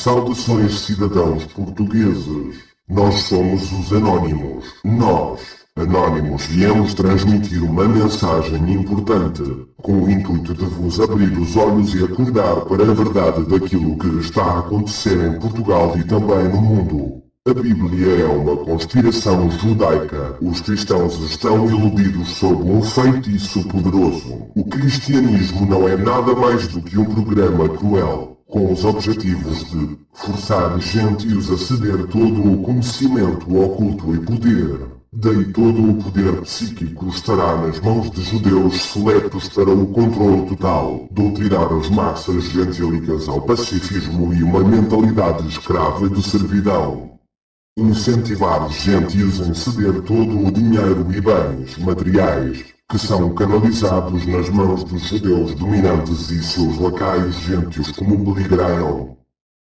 Saudações, cidadãos portugueses. Nós somos os Anónimos. Nós, Anónimos, viemos transmitir uma mensagem importante, com o intuito de vos abrir os olhos e acordar para a verdade daquilo que está a acontecer em Portugal e também no mundo. A Bíblia é uma conspiração judaica. Os cristãos estão iludidos sob um feitiço poderoso. O cristianismo não é nada mais do que um programa cruel, com os objetivos de forçar gentios a ceder todo o conhecimento oculto e poder. Daí todo o poder psíquico estará nas mãos de judeus seletos para o controle total, doutrinar as massas gentílicas ao pacifismo e uma mentalidade escrava de servidão. Incentivar os gentios em ceder todo o dinheiro e bens materiais, que são canalizados nas mãos dos judeus dominantes e seus lacaios gentios como beligerarão.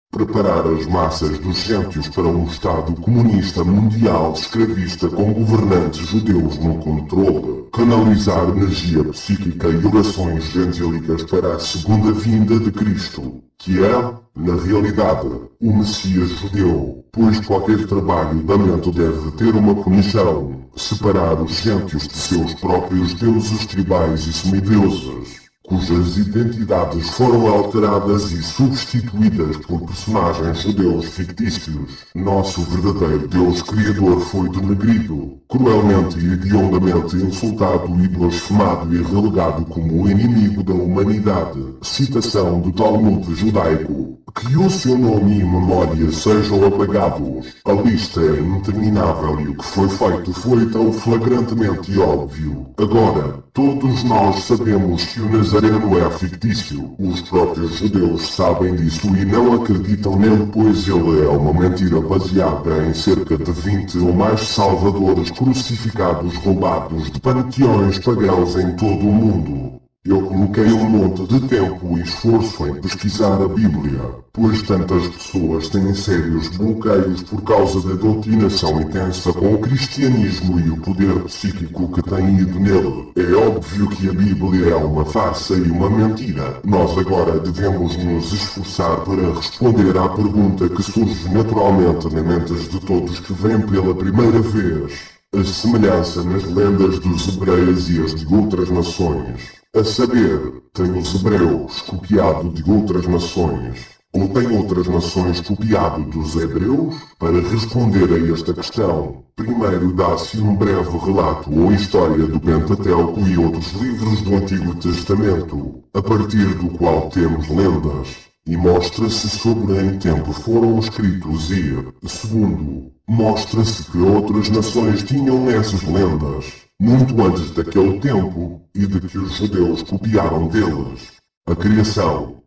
Preparar as massas dos gentios para um Estado comunista mundial escravista com governantes judeus no controle. Canalizar energia psíquica e orações gentílicas para a segunda vinda de Cristo, que é, na realidade, o Messias judeu, pois qualquer trabalho da mente deve ter uma punição: separar os gentios de seus próprios deuses tribais e semideuses, cujas identidades foram alteradas e substituídas por personagens judeus fictícios. Nosso verdadeiro Deus Criador foi denegrido, cruelmente e hediondamente insultado e blasfemado e relegado como o inimigo da humanidade. Citação do Talmud judaico: que o seu nome e memória sejam apagados. A lista é interminável e o que foi feito foi tão flagrantemente óbvio. Agora, todos nós sabemos que o Nazareno é fictício. Os próprios judeus sabem disso e não acreditam nele, pois ele é uma mentira baseada em cerca de 20 ou mais salvadores crucificados roubados de panteões pagãos em todo o mundo. Eu coloquei um monte de tempo e esforço em pesquisar a Bíblia, pois tantas pessoas têm sérios bloqueios por causa da doutrinação intensa com o cristianismo e o poder psíquico que tem ido nele. É óbvio que a Bíblia é uma farsa e uma mentira. Nós agora devemos nos esforçar para responder à pergunta que surge naturalmente na mentes de todos que vêm pela primeira vez: a semelhança nas lendas dos hebreus e as de outras nações. A saber, tem os hebreus copiado de outras nações, ou tem outras nações copiado dos hebreus? Para responder a esta questão, primeiro dá-se um breve relato ou história do Pentateuco e outros livros do Antigo Testamento, a partir do qual temos lendas, e mostra-se sobre em tempo foram escritos e, segundo, mostra-se que outras nações tinham essas lendas, muito antes daquele tempo, e de que os judeus copiaram deles. A criação.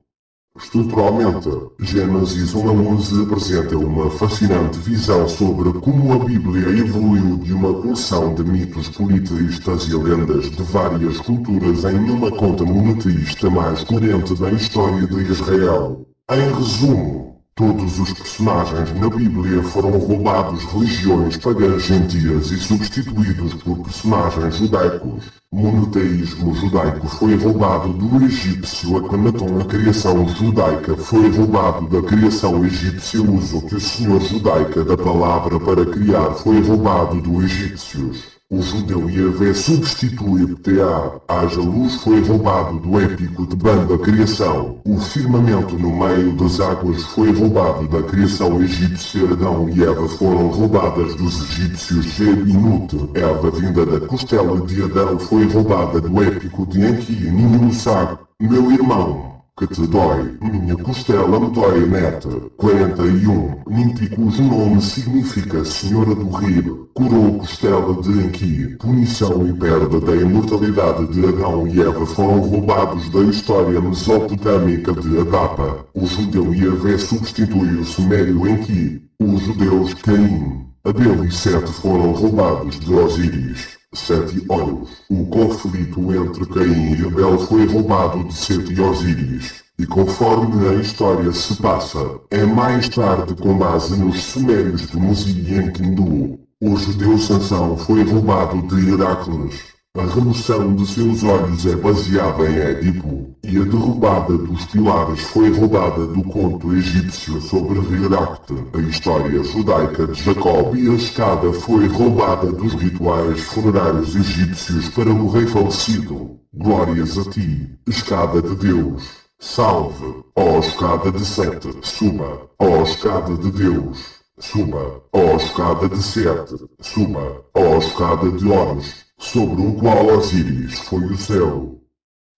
Estruturalmente, Gênesis 1 a 11 apresenta uma fascinante visão sobre como a Bíblia evoluiu de uma coleção de mitos politeístas e lendas de várias culturas em uma conta monoteísta mais coerente da história de Israel. Em resumo, todos os personagens na Bíblia foram roubados religiões pagãs gentias e substituídos por personagens judaicos. O monoteísmo judaico foi roubado do egípcio Akhanaton. A criação judaica foi roubado da criação egípcia. O uso que o senhor judaica da palavra para criar foi roubado do egípcios. O judeu Yahvé substitui PTA. Haja luz foi roubado do épico de banda criação. O firmamento no meio das águas foi roubado da criação egípcia. Adão e Eva foram roubadas dos egípcios. Geb e Nut. Eva vinda da costela de Adão foi roubada do épico de Enki e Ninhussag. Meu irmão, que te dói, minha costela me dói. Net 41. Ninti, cujo nome significa Senhora do Rio, curou costela de Enki. Punição e perda da imortalidade de Adão e Eva foram roubados da história mesopotâmica de Adapa. O judeu Yahvé substitui o sumério Enki. Os judeus Caim, Abel e Sete foram roubados de Osíris. 7 olhos. O conflito entre Caim e Abel foi roubado de Sete e Osíris. E conforme a história se passa, é mais tarde com base nos sumérios de Muzi e Enkidu. O judeu Sansão foi roubado de Heracles. A remoção de seus olhos é baseada em Édipo, e a derrubada dos pilares foi roubada do conto egípcio sobre Herakte, a história judaica de Jacob, e a escada foi roubada dos rituais funerários egípcios para o rei falecido. Glórias a ti, escada de Deus. Salve, ó escada de Sete, suba, ó escada de Deus. Suba, ó escada de Sete, suba, ó escada de Horus, sobre o qual Osíris foi o céu.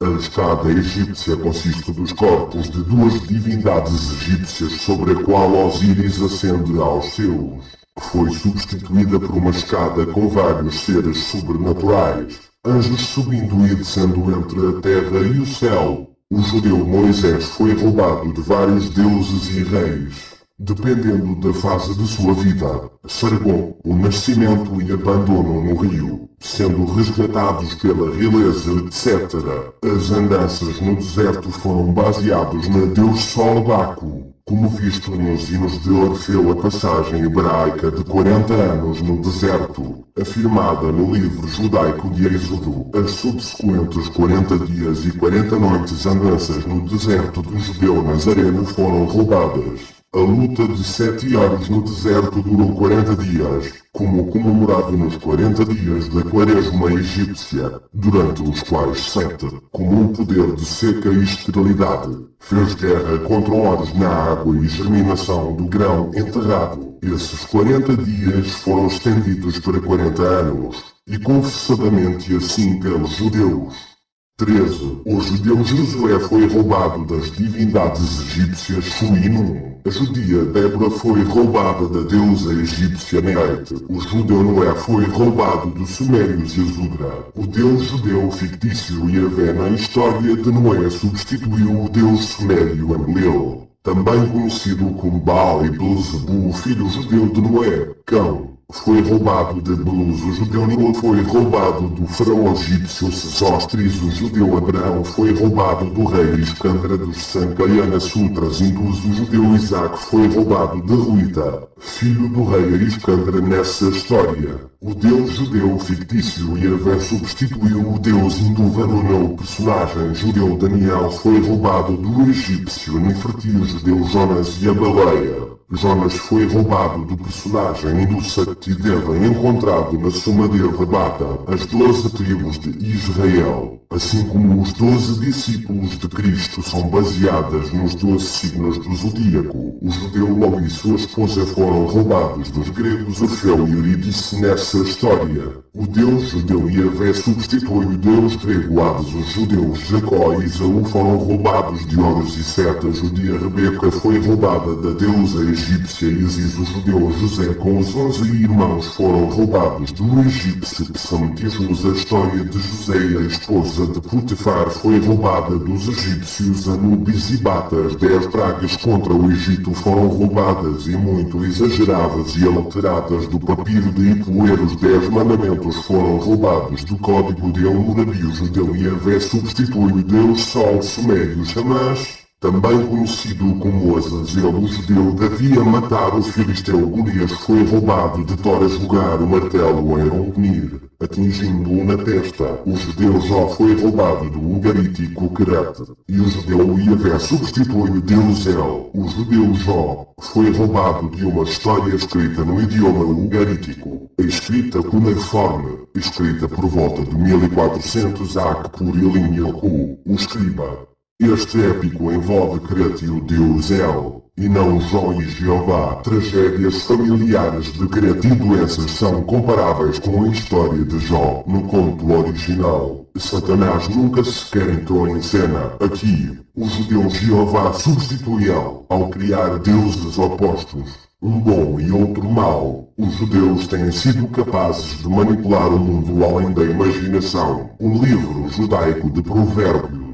A escada egípcia consiste dos corpos de duas divindades egípcias sobre a qual Osíris ascende aos céus. Foi substituída por uma escada com vários seres sobrenaturais, anjos subindo e descendo entre a terra e o céu. O judeu Moisés foi roubado de vários deuses e reis, dependendo da fase de sua vida. Sargon, o nascimento e abandono no rio, sendo resgatados pela realeza, etc. As andanças no deserto foram baseados na Deus Sol Baco, como visto nos hinos de Orfeu, a passagem hebraica de 40 anos no deserto, afirmada no livro judaico de Êxodo. As subsequentes 40 dias e 40 noites andanças no deserto do judeu Nazareno foram roubadas. A luta de 7 anos no deserto durou 40 dias, como comemorado nos 40 dias da quaresma egípcia, durante os quais Sete, com um poder de seca e esterilidade, fez guerra contra Horus na água e germinação do grão enterrado. Esses 40 dias foram estendidos para 40 anos, e confessadamente assim pelos judeus. 13. O judeu Josué foi roubado das divindades egípcias Shu e Nun. A judia Débora foi roubada da deusa egípcia Neite. O judeu Noé foi roubado dos sumérios Yazudra. O deus judeu fictício Yahvé na história de Noé substituiu o deus sumério Enlil, também conhecido como Baal e Beelzebul, filho judeu de Noé, Cão. Foi roubado de Belus. O judeu Nilo foi roubado do faraó egípcio Sesostris. O judeu Abraão foi roubado do rei Iscandra dos Sankayana Sutras hindus. O judeu Isaac foi roubado de Ruita, filho do rei Iscandra. Nessa história, o deus judeu fictício Yahvé substituiu o deus hindu Varuna. O personagem judeu Daniel foi roubado do egípcio Neferti. O judeu Jonas e a baleia. Jonas foi roubado do personagem hindu Satyadeva, encontrado na Sumadeva Bata. As 12 tribos de Israel, assim como os 12 discípulos de Cristo, são baseadas nos 12 signos do zodíaco. O judeu Ló e sua esposa foram roubados dos gregos Orfeu e Eurídice. Nessa história, o deus judeu Yahvé substitui o deus grego Hades. Os judeus Jacó e Esaú foram roubados de Horus e Sete. A judia Rebeca foi roubada da deusa egípcia Isis. O judeu José com os 11 irmãos foram roubados do egípcio Psamtichus. A história de José e a esposa de Potifar foi roubada dos egípcios Anubis e Bata. As 10 pragas contra o Egito foram roubadas e muito exageradas e alteradas do papiro de Ipuer. Os 10 mandamentos foram roubados do código de Hammurabi. O judeu Yahvé substitui o deus Sol sumério Shamash, também conhecido como Azazel. O judeu Davi, a matar o filisteu Golias, foi roubado de Thor a jogar o martelo em Rongnir, atingindo-o na testa. O judeu Jó foi roubado do ugarítico Querete, e o judeu Yahvé substitui o deus El. O judeu Jó foi roubado de uma história escrita no idioma ugarítico, a escrita cuneiforme, escrita por volta de 1400 AC por Elim Yelku, o escriba. Este épico envolve Querete e o deus El, e não Jó e Jeová. Tragédias familiares de Querete e doenças são comparáveis com a história de Jó. No conto original, Satanás nunca sequer entrou em cena. Aqui, o judeu Jeová substitui El, ao criar deuses opostos, um bom e outro mau. Os judeus têm sido capazes de manipular o mundo além da imaginação. O livro judaico de Provérbios,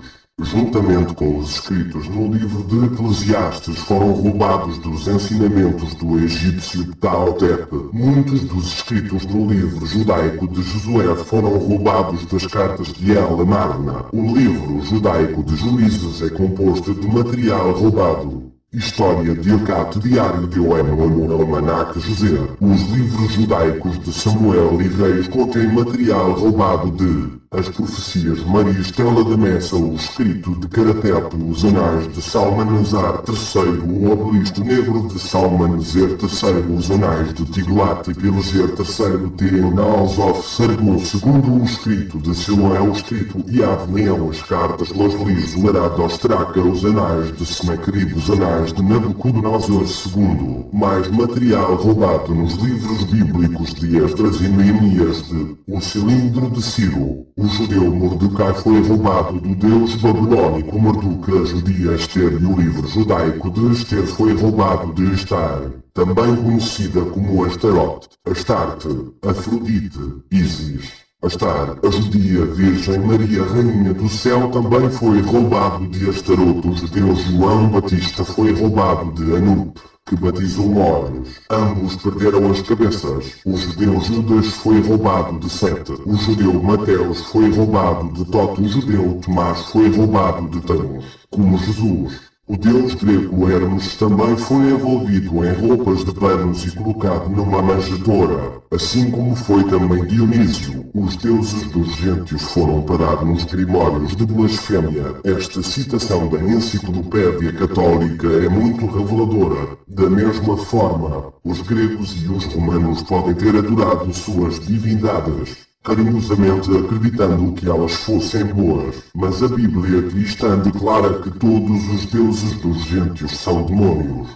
juntamente com os escritos no livro de Eclesiastes, foram roubados dos ensinamentos do egípcio Ptahotep. Muitos dos escritos no livro judaico de Josué foram roubados das cartas de El Amarna. O livro judaico de Juízes é composto de material roubado. História de Acate, Diário de Oemo, Almanac José. Os livros judaicos de Samuel e Reis contêm material roubado de As Profecias, Maria Estela da Messa, o escrito de Karatepe, os Anais de Salmanasar III, o Obelisco Negro de Salmaneser III, os Anais de Tiglat-Pileser III, Tenalzof Sargon II, o escrito de Siloé, o escrito Yavneel, as cartas Los Livros Larado Ostraca, os Anais de Senaquerib, os Anais de Nabucodonosor II, mais material roubado nos livros bíblicos de Esdras e Neemias de O Cilindro de Ciro. O judeu Mordecai foi roubado do deus babilônico Marduk, a judia Esther, e o livro judaico de Esther foi roubado de Estar, também conhecida como Astarote, Astarte, Afrodite, Ísis. Astar, a judia Virgem Maria, Rainha do Céu, também foi roubado de Astarote. O judeu João Batista foi roubado de Anup, que batizou mortos. Ambos perderam as cabeças. O judeu Judas foi roubado de Sete. O judeu Mateus foi roubado de Toto. O judeu Tomás foi roubado de Tamus. Como Jesus, o deus grego Hermes também foi envolvido em roupas de panos e colocado numa manjedoura, assim como foi também Dionísio. Os deuses dos gentios foram parar nos grimórios de blasfémia. Esta citação da enciclopédia católica é muito reveladora. Da mesma forma, os gregos e os romanos podem ter adorado suas divindades, carinhosamente acreditando que elas fossem boas, mas a Bíblia cristã declara que todos os deuses dos gentios são demônios.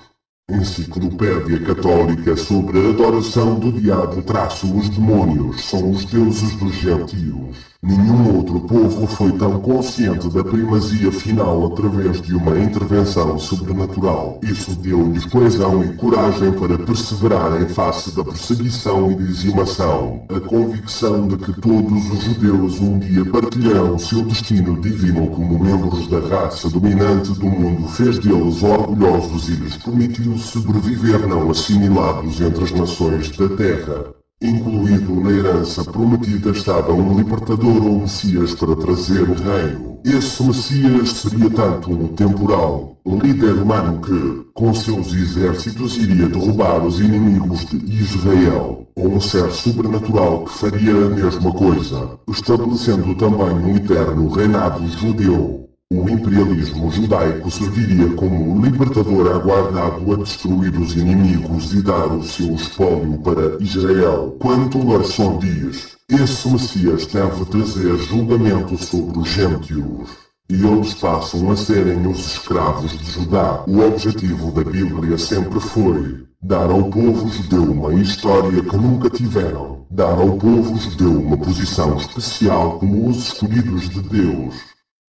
Enciclopédia Católica sobre a adoração do diabo - os demônios são os deuses dos gentios. Nenhum outro povo foi tão consciente da primazia final através de uma intervenção sobrenatural. Isso deu-lhes coesão e coragem para perseverar em face da perseguição e dizimação. A convicção de que todos os judeus um dia partilharão seu destino divino como membros da raça dominante do mundo fez deles orgulhosos e lhes permitiu sobreviver não assimilados entre as nações da terra. Incluído na herança prometida estava um libertador ou Messias para trazer o reino. Esse Messias seria tanto um temporal líder humano que, com seus exércitos, iria derrubar os inimigos de Israel, ou um ser sobrenatural que faria a mesma coisa, estabelecendo também um eterno reinado judeu. O imperialismo judaico serviria como libertador aguardado a destruir os inimigos e dar o seu espólio para Israel. Quanto Larson diz, esse Messias deve trazer julgamento sobre os gentios, e eles passam a serem os escravos de Judá. O objetivo da Bíblia sempre foi dar ao povo judeu uma história que nunca tiveram, dar ao povo judeu uma posição especial como os escolhidos de Deus,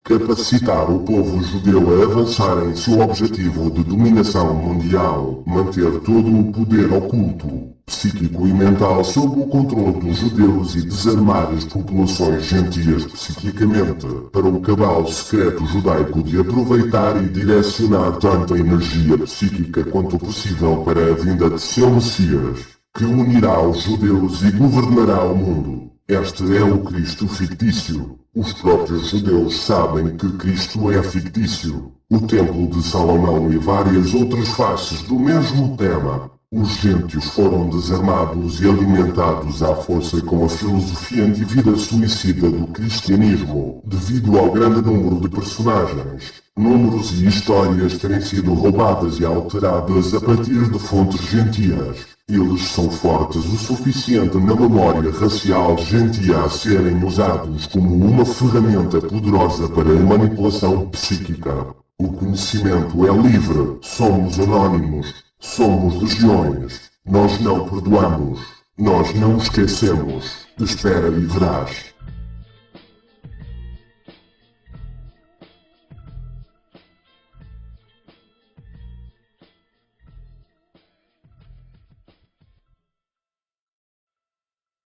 capacitar o povo judeu a avançar em seu objetivo de dominação mundial, manter todo o poder oculto, psíquico e mental sob o controle dos judeus e desarmar as populações gentias psiquicamente, para o cabal secreto judaico de aproveitar e direcionar tanta energia psíquica quanto possível para a vinda de seu Messias, que unirá os judeus e governará o mundo. Este é o Cristo fictício. Os próprios judeus sabem que Cristo é fictício. O Templo de Salomão e várias outras faces do mesmo tema. Os gentios foram desarmados e alimentados à força com a filosofia antivida suicida do cristianismo, devido ao grande número de personagens, números e histórias terem sido roubadas e alteradas a partir de fontes gentias. Eles são fortes o suficiente na memória racial gentia a serem usados como uma ferramenta poderosa para a manipulação psíquica. O conhecimento é livre, somos anónimos, somos legiões, nós não perdoamos, nós não esquecemos. Espera e verás.